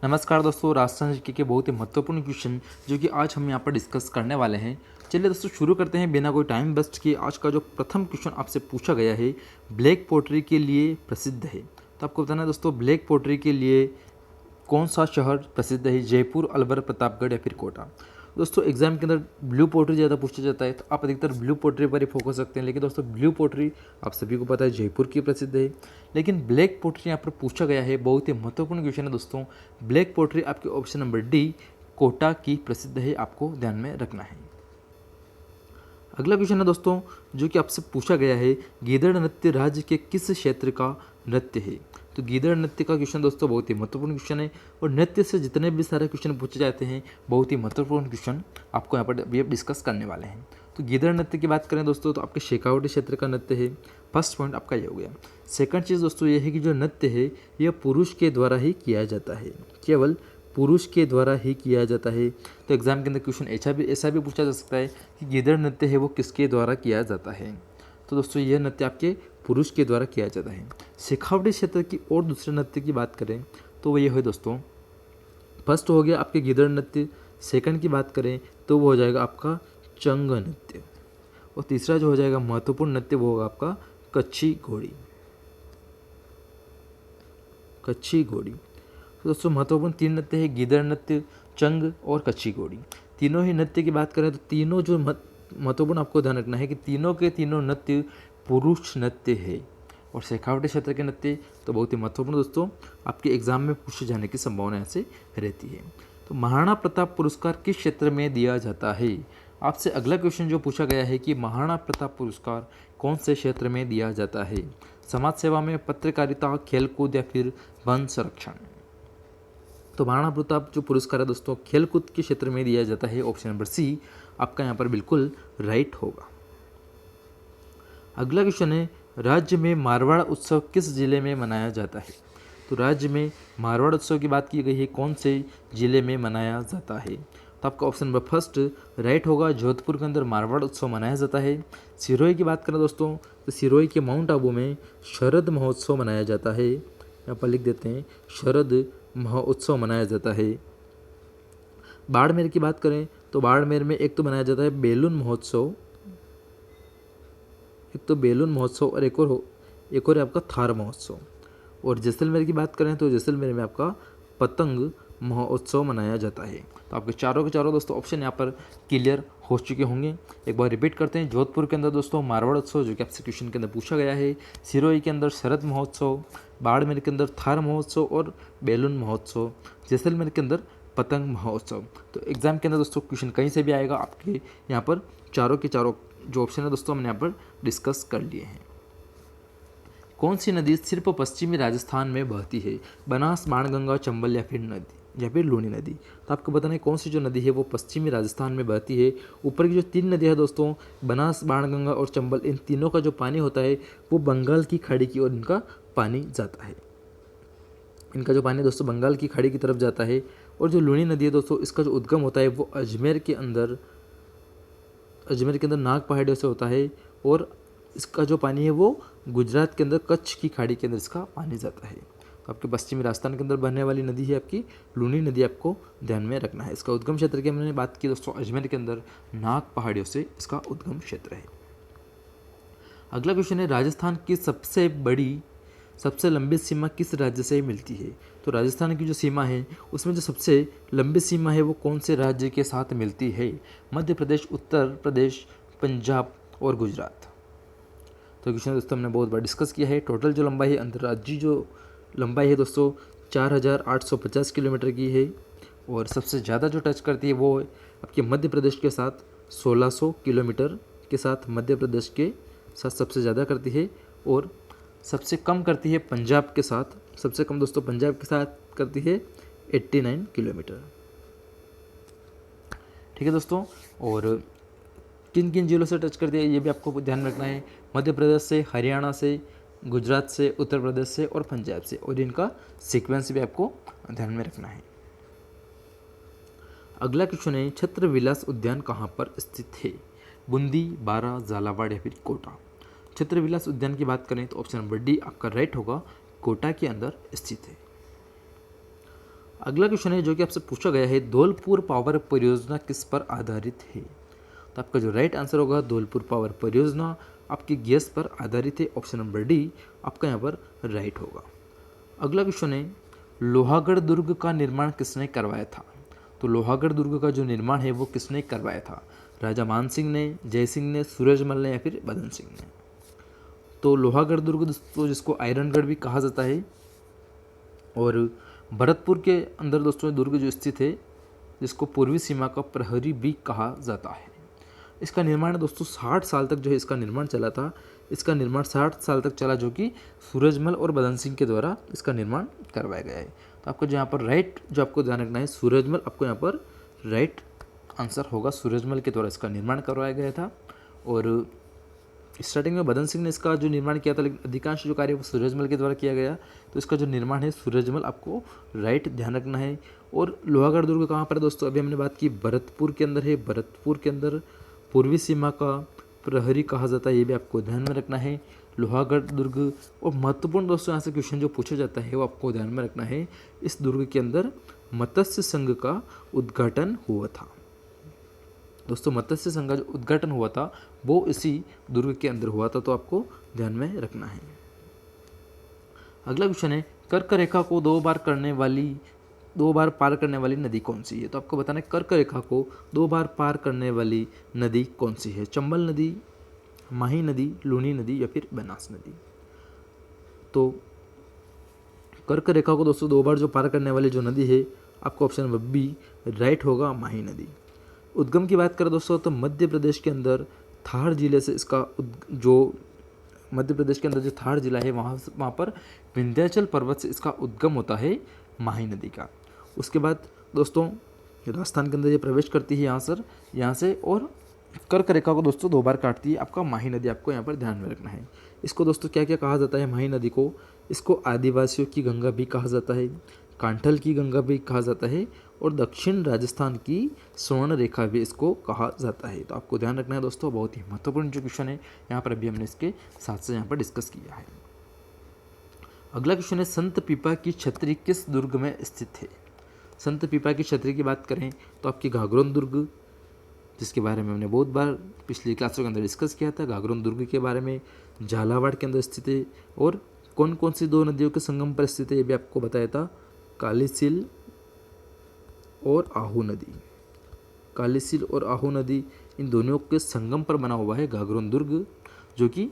नमस्कार दोस्तों, राजस्थान जीके के बहुत ही महत्वपूर्ण क्वेश्चन जो कि आज हम यहाँ पर डिस्कस करने वाले हैं। चलिए दोस्तों शुरू करते हैं बिना कोई टाइम वेस्ट किए। आज का जो प्रथम क्वेश्चन आपसे पूछा गया है, ब्लैक पोट्री के लिए प्रसिद्ध है। तो आपको बताना है दोस्तों, ब्लैक पोट्री के लिए कौन सा शहर प्रसिद्ध है? जयपुर, अलवर, प्रतापगढ़ या फिर कोटा। दोस्तों एग्जाम के अंदर ब्लू पोट्री ज़्यादा पूछा जाता है, तो आप अधिकतर ब्लू पोट्री पर ही फोकस रखते हैं। लेकिन दोस्तों ब्लू पोट्री आप सभी को पता है जयपुर की प्रसिद्ध है, लेकिन ब्लैक पोट्री यहाँ पर पूछा गया है। बहुत ही महत्वपूर्ण क्वेश्चन है दोस्तों। ब्लैक पोट्री आपके ऑप्शन नंबर डी कोटा की प्रसिद्ध है, आपको ध्यान में रखना है। अगला क्वेश्चन है दोस्तों जो कि आपसे पूछा गया है, गीदड़ नृत्य राज्य के किस क्षेत्र का नृत्य है? तो गीदड़ नृत्य का क्वेश्चन दोस्तों बहुत ही महत्वपूर्ण क्वेश्चन है, और नृत्य से जितने भी सारे क्वेश्चन पूछे जाते हैं बहुत ही महत्वपूर्ण क्वेश्चन आपको यहाँ पर अभी डिस्कस करने वाले हैं। तो गीदड़ नृत्य की बात करें दोस्तों तो आपके शेखावटी क्षेत्र का नृत्य है। फर्स्ट पॉइंट आपका ये हो गया। सेकंड चीज़ दोस्तों ये है कि जो नृत्य है यह पुरुष के द्वारा ही किया जाता है, केवल पुरुष के द्वारा ही किया जाता है। तो एग्जाम के अंदर क्वेश्चन ऐसा भी पूछा जा सकता है कि गीदड़ नृत्य है वो किसके द्वारा किया जाता है? तो दोस्तों यह नृत्य आपके पुरुष के द्वारा किया जाता है। शेखावटी क्षेत्र की और दूसरे नृत्य की बात करें तो वो ये है दोस्तों, फर्स्ट हो गया आपके गीदड़ नृत्य, सेकंड की बात करें तो वो हो जाएगा आपका चंग नृत्य, और तीसरा जो हो जाएगा महत्वपूर्ण नृत्य वो होगा आपका कच्छी घोड़ी। कच्छी घोड़ी तो दोस्तों महत्वपूर्ण तीन नृत्य है, गीदड़ नृत्य, चंग और कच्छी घोड़ी। तीनों ही नृत्य की बात करें तो तीनों जो महत्वपूर्ण आपको ध्यान रखना है कि तीनों के तीनों नृत्य पुरुष नृत्य है। और शेखावटी क्षेत्र के नृत्य तो बहुत ही महत्वपूर्ण दोस्तों, आपके एग्जाम में पूछे जाने की संभावना ऐसे रहती है। तो महाराणा प्रताप पुरस्कार किस क्षेत्र में दिया जाता है? आपसे अगला क्वेश्चन जो पूछा गया है कि महाराणा प्रताप पुरस्कार कौन से क्षेत्र में दिया जाता है? समाज सेवा में, पत्रकारिता, खेलकूद या फिर वन संरक्षण। तो महाराणा प्रताप जो पुरस्कार है दोस्तों खेलकूद के क्षेत्र में दिया जाता है। ऑप्शन नंबर सी आपका यहाँ पर बिल्कुल राइट होगा। अगला क्वेश्चन है, राज्य में मारवाड़ उत्सव किस जिले में मनाया जाता है? तो राज्य में मारवाड़ उत्सव की बात की गई है, कौन से जिले में मनाया जाता है? तो आपका ऑप्शन नंबर फर्स्ट राइट होगा, जोधपुर के अंदर मारवाड़ उत्सव मनाया जाता है। सिरोही की बात करें दोस्तों तो सिरोही के माउंट आबू में शरद महोत्सव मनाया जाता है। यहाँ पर लिख देते हैं शरद महोत्सव मनाया जाता है। बाड़मेर की बात करें तो बाड़मेर में एक तो मनाया जाता है बेलून महोत्सव, एक तो बेलून महोत्सव और एक और है आपका थार महोत्सव। और जैसलमेर की बात करें तो जैसलमेर में आपका पतंग महोत्सव मनाया जाता है। तो आपके चारों के चारों दोस्तों ऑप्शन यहाँ पर क्लियर हो चुके होंगे। एक बार रिपीट करते हैं, जोधपुर के अंदर दोस्तों मारवाड़ उत्सव जो कि आपसे क्वेश्चन के अंदर पूछा गया है, सिरोही के अंदर शरद महोत्सव, बाड़मेर के अंदर थार महोत्सव और बेलून महोत्सव, जैसलमेर के अंदर पतंग महोत्सव। तो एग्जाम के अंदर दोस्तों क्वेश्चन कहीं से भी आएगा, आपके यहाँ पर चारों के चारों जो ऑप्शन है दोस्तों हमने यहाँ पर डिस्कस कर लिए हैं। कौन सी नदी सिर्फ पश्चिमी राजस्थान में बहती है? बनास, बाणगंगा, चंबल या फिर लूनी नदी। तो आपको बताना है कौन सी जो नदी है वो पश्चिमी राजस्थान में बहती है। ऊपर की जो तीन नदियाँ है दोस्तों बनास, बाणगंगा और चंबल, इन तीनों का जो पानी होता है वो बंगाल की खाड़ी की ओर इनका पानी जाता है। इनका जो पानी दोस्तों बंगाल की खाड़ी की तरफ जाता है। और जो लूनी नदी है दोस्तों इसका जो उद्गम होता है वो अजमेर के अंदर नाग पहाड़ियों से होता है, और इसका जो पानी है वो गुजरात के अंदर कच्छ की खाड़ी के अंदर इसका पानी जाता है। तो आपके पश्चिमी राजस्थान के अंदर बहने वाली नदी है आपकी लूनी नदी, आपको ध्यान में रखना है। इसका उद्गम क्षेत्र की हमने बात की दोस्तों, अजमेर के अंदर नाग पहाड़ियों से इसका उद्गम क्षेत्र है। अगला क्वेश्चन है, राजस्थान की सबसे लंबी सीमा किस राज्य से मिलती है? तो राजस्थान की जो सीमा है उसमें जो सबसे लंबी सीमा है वो कौन से राज्य के साथ मिलती है? मध्य प्रदेश, उत्तर प्रदेश, पंजाब और गुजरात। तो क्वेश्चन दोस्तों हमने बहुत बार डिस्कस किया है। टोटल जो लंबाई है, अंतर्राज्यीय जो लंबाई है दोस्तों 4850 किलोमीटर की है, और सबसे ज़्यादा जो टच करती है वो आपके मध्य प्रदेश के साथ 1600 किलोमीटर के साथ मध्य प्रदेश के साथ सबसे ज़्यादा करती है, और सबसे कम करती है पंजाब के साथ। सबसे कम दोस्तों पंजाब के साथ करती है 89 किलोमीटर। ठीक है दोस्तों, और किन किन जिलों से टच करती है ये भी आपको ध्यान रखना है। मध्य प्रदेश से, हरियाणा से, गुजरात से, उत्तर प्रदेश से और पंजाब से, और इनका सीक्वेंस भी आपको ध्यान में रखना है। अगला क्वेश्चन है, छत्र विलास उद्यान कहाँ पर स्थित है? बूंदी, बारा, झालावाड़ या फिर कोटा। छत्र विलास उद्यान की बात करें तो ऑप्शन नंबर डी आपका राइट होगा, कोटा के अंदर स्थित है। अगला क्वेश्चन है जो कि आपसे पूछा गया है, धौलपुर पावर परियोजना किस पर आधारित है? तो आपका जो राइट आंसर होगा, धौलपुर पावर परियोजना आपकी गैस पर आधारित है। ऑप्शन नंबर डी आपका यहाँ पर राइट होगा। अगला क्वेश्चन है, लोहागढ़ दुर्ग का निर्माण किसने करवाया था? तो लोहागढ़ दुर्ग का जो निर्माण है वो किसने करवाया था? राजा मान सिंह ने, जय सिंह ने, सूरजमल ने या फिर बदन सिंह ने? तो लोहागढ़ दुर्ग दोस्तों जिसको आयरनगढ़ भी कहा जाता है, और भरतपुर के अंदर दोस्तों दुर्ग जो स्थित है जिसको पूर्वी सीमा का प्रहरी भी कहा जाता है। इसका निर्माण दोस्तों 60 साल तक जो है इसका निर्माण चला था। इसका निर्माण 60 साल तक चला, जो कि सूरजमल और बदन सिंह के द्वारा इसका निर्माण करवाया गया है। तो आपको जो यहाँ पर राइट जो आपको ध्यान रखना है, सूरजमल आपको यहाँ पर राइट आंसर होगा। सूरजमल के द्वारा इसका निर्माण करवाया गया था, और स्टार्टिंग में बदन सिंह ने इसका जो निर्माण किया था, लेकिन अधिकांश जो कार्य वो सूरजमल के द्वारा किया गया। तो इसका जो निर्माण है सूरजमल, आपको राइट ध्यान रखना है। और लोहागढ़ दुर्ग कहाँ पर है दोस्तों? अभी हमने बात की भरतपुर के अंदर है। भरतपुर के अंदर पूर्वी सीमा का प्रहरी कहा जाता है, ये भी आपको ध्यान में रखना है। लोहागढ़ दुर्ग, और महत्वपूर्ण दोस्तों यहाँ से क्वेश्चन जो पूछा जाता है वो आपको ध्यान में रखना है, इस दुर्ग के अंदर मत्स्य संघ का उद्घाटन हुआ था। दोस्तों मत्स्य संघ का जो उद्घाटन हुआ था वो इसी दुर्ग के अंदर हुआ था, तो आपको ध्यान में रखना है। अगला क्वेश्चन है, कर्क रेखा को दो बार पार करने वाली नदी कौन सी है? तो आपको बताना है कर्क रेखा को 2 बार पार करने वाली नदी कौन सी है? चंबल नदी, माही नदी, लूनी नदी या फिर बनास नदी? तो कर्क रेखा को दोस्तों 2 बार जो पार करने वाली जो नदी है, आपको ऑप्शन नंबर बी राइट होगा, माही नदी। उद्गम की बात करें दोस्तों तो मध्य प्रदेश के अंदर थार जिले से इसका जो मध्य प्रदेश के अंदर जो थार जिला है वहाँ पर विंध्याचल पर्वत से इसका उद्गम होता है माही नदी का। उसके बाद दोस्तों राजस्थान के अंदर ये प्रवेश करती है यहाँ से और कर्क रेखा को दोस्तों 2 बार काटती है आपका माही नदी, आपको यहाँ पर ध्यान में रखना है। इसको दोस्तों क्या क्या कहा जाता है माही नदी को? इसको आदिवासियों की गंगा भी कहा जाता है, कांठल की गंगा भी कहा जाता है, और दक्षिण राजस्थान की स्वर्ण रेखा भी इसको कहा जाता है। तो आपको ध्यान रखना है दोस्तों, बहुत ही महत्वपूर्ण जो क्वेश्चन है यहाँ पर अभी हमने इसके साथ से यहाँ पर डिस्कस किया है। अगला क्वेश्चन है, संत पीपा की छतरी किस दुर्ग में स्थित है? संत पीपा की छतरी की बात करें तो आपकी घाघरोन दुर्ग, जिसके बारे में हमने बहुत बार पिछली क्लासों के अंदर डिस्कस किया था, घाघरोन दुर्ग के बारे में, झालावाड़ के अंदर स्थित है। और कौन कौन सी 2 नदियों के संगम पर स्थित है ये भी आपको बताया था, कालीसिल और आहू नदी। कालीसिल और आहू नदी इन दोनों के संगम पर बना हुआ है घाघरोन दुर्ग, जो कि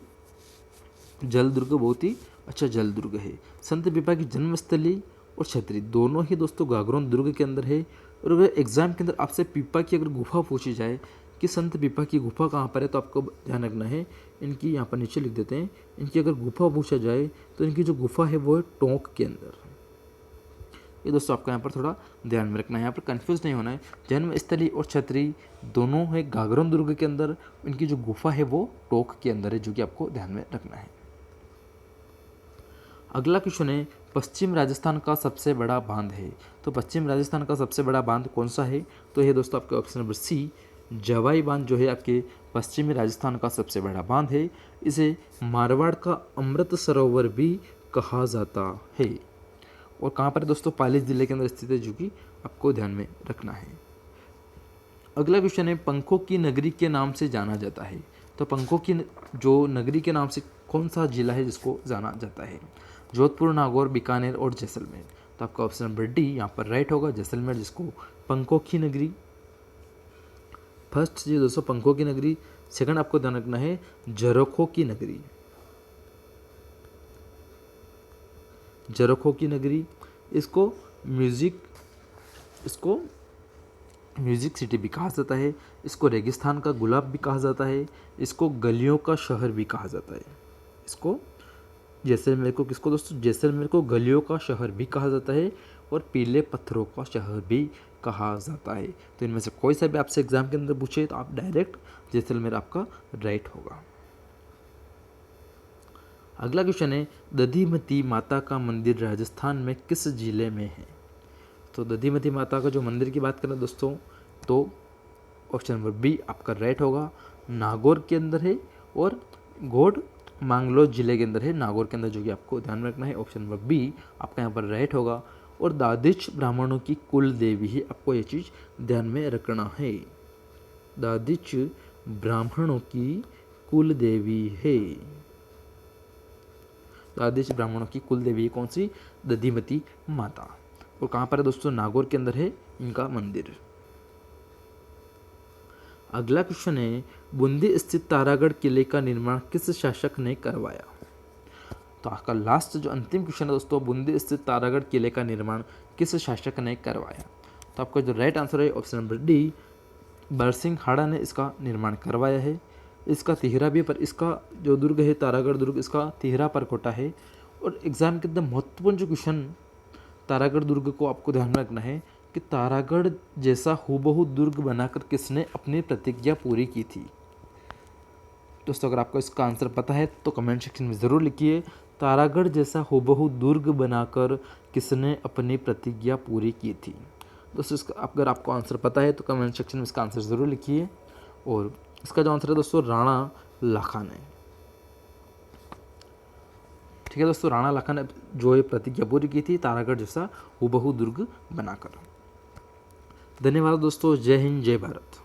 जल दुर्ग, बहुत ही अच्छा जल दुर्ग है। संत पीपा की जन्मस्थली और छतरी दोनों ही दोस्तों घाघरोन दुर्ग के अंदर है। और अगर एग्जाम के अंदर आपसे पीपा की अगर गुफा पूछी जाए कि संत पीपा की गुफा कहाँ पर है, तो आपको ध्यान रखना है, इनकी यहाँ पर नीचे लिख देते हैं, इनकी अगर गुफा पूछा जाए तो इनकी जो गुफा है वो है टोंक के अंदर। ये दोस्तों आपको यहाँ पर थोड़ा ध्यान में रखना है, यहाँ पर कंफ्यूज नहीं होना है। जन्मस्थली और छतरी दोनों है घाघरोन दुर्ग के अंदर, इनकी जो गुफा है वो टोंक के अंदर है, जो कि आपको ध्यान में रखना है। अगला क्वेश्चन है, पश्चिम राजस्थान का सबसे बड़ा बांध है। तो पश्चिम राजस्थान का सबसे बड़ा बांध कौन सा है? तो ये दोस्तों आपके ऑप्शन नंबर सी जवाई बांध जो है आपके पश्चिमी राजस्थान का सबसे बड़ा बांध है। इसे मारवाड़ का अमृत सरोवर भी कहा जाता है। और कहाँ पर दोस्तों? पाली जिले के अंदर स्थित है, जो कि आपको ध्यान में रखना है। अगला क्वेश्चन है, पंखों की नगरी के नाम से जाना जाता है। तो पंखों की जो नगरी के नाम से कौन सा जिला है जिसको जाना जाता है? जोधपुर, नागौर, बीकानेर और जैसलमेर। तो आपका ऑप्शन नंबर डी यहाँ पर राइट होगा, जैसलमेर, जिसको पंखों की नगरी फर्स्ट जी दोस्तों पंखों की नगरी। सेकंड आपको ध्यान रखना है जरखों की नगरी, जरखों की नगरी। इसको म्यूजिक सिटी भी कहा जाता है, इसको रेगिस्तान का गुलाब भी कहा जाता है, इसको गलियों का शहर भी कहा जाता है। इसको जैसलमेर को किसको दोस्तों? जैसलमेर को गलियों का शहर भी कहा जाता है और पीले पत्थरों का शहर भी कहा जाता है। तो इनमें से कोई सा भी आपसे एग्जाम के अंदर पूछे तो आप डायरेक्ट जैसलमेर आपका राइट होगा। अगला क्वेश्चन है, दधिमती माता का मंदिर राजस्थान में किस जिले में है? तो दधिमती माता का जो मंदिर की बात करें दोस्तों तो ऑप्शन नंबर बी आपका राइट होगा, नागौर के अंदर है और घोड़ मांगलोर जिले के अंदर है, नागौर के अंदर, जो कि आपको ध्यान में रखना है। ऑप्शन नंबर बी आपका यहाँ पर राइट होगा। और दादिच ब्राह्मणों की कुल देवी है। आपको ये चीज़ ध्यान में रखना है। दादिच ब्राह्मणों की कुल देवी है। दादिच ब्राह्मणों की कुल देवी है कौन सी? दधिमती माता। और कहाँ पर है दोस्तों? नागौर के अंदर है इनका मंदिर। अगला क्वेश्चन है, बूंदी स्थित तारागढ़ किले का निर्माण किस शासक ने करवाया? तो आपका लास्ट जो अंतिम क्वेश्चन है दोस्तों, बूंदी स्थित तारागढ़ किले का निर्माण किस शासक ने करवाया? तो आपका जो राइट आंसर है ऑप्शन नंबर डी, बरसिंह हाड़ा ने इसका निर्माण करवाया है। इसका तिहरा भी, पर इसका जो दुर्ग है तारागढ़ दुर्ग, इसका तिहरा पर कोटा है। और एग्जाम के एकदम महत्वपूर्ण जो क्वेश्चन तारागढ़ दुर्ग को आपको ध्यान में रखना है कि तारागढ़ जैसा हूबहू दुर्ग बनाकर किसने अपनी प्रतिज्ञा पूरी की थी? दोस्तों अगर आपको इसका आंसर पता है तो कमेंट सेक्शन में ज़रूर लिखिए। तारागढ़ जैसा हूबहू दुर्ग बनाकर किसने अपनी प्रतिज्ञा पूरी की थी? दोस्तों इसका अगर आपको आंसर पता है तो कमेंट सेक्शन में इसका आंसर ज़रूर लिखिए। और इसका जो आंसर है दोस्तों राणा लाखा ने। ठीक है दोस्तों, राणा लाखा ने जो ये प्रतिज्ञा पूरी की थी तारागढ़ जैसा हूबहू दुर्ग बनाकर। धन्यवाद दोस्तों, जय हिंद जय भारत।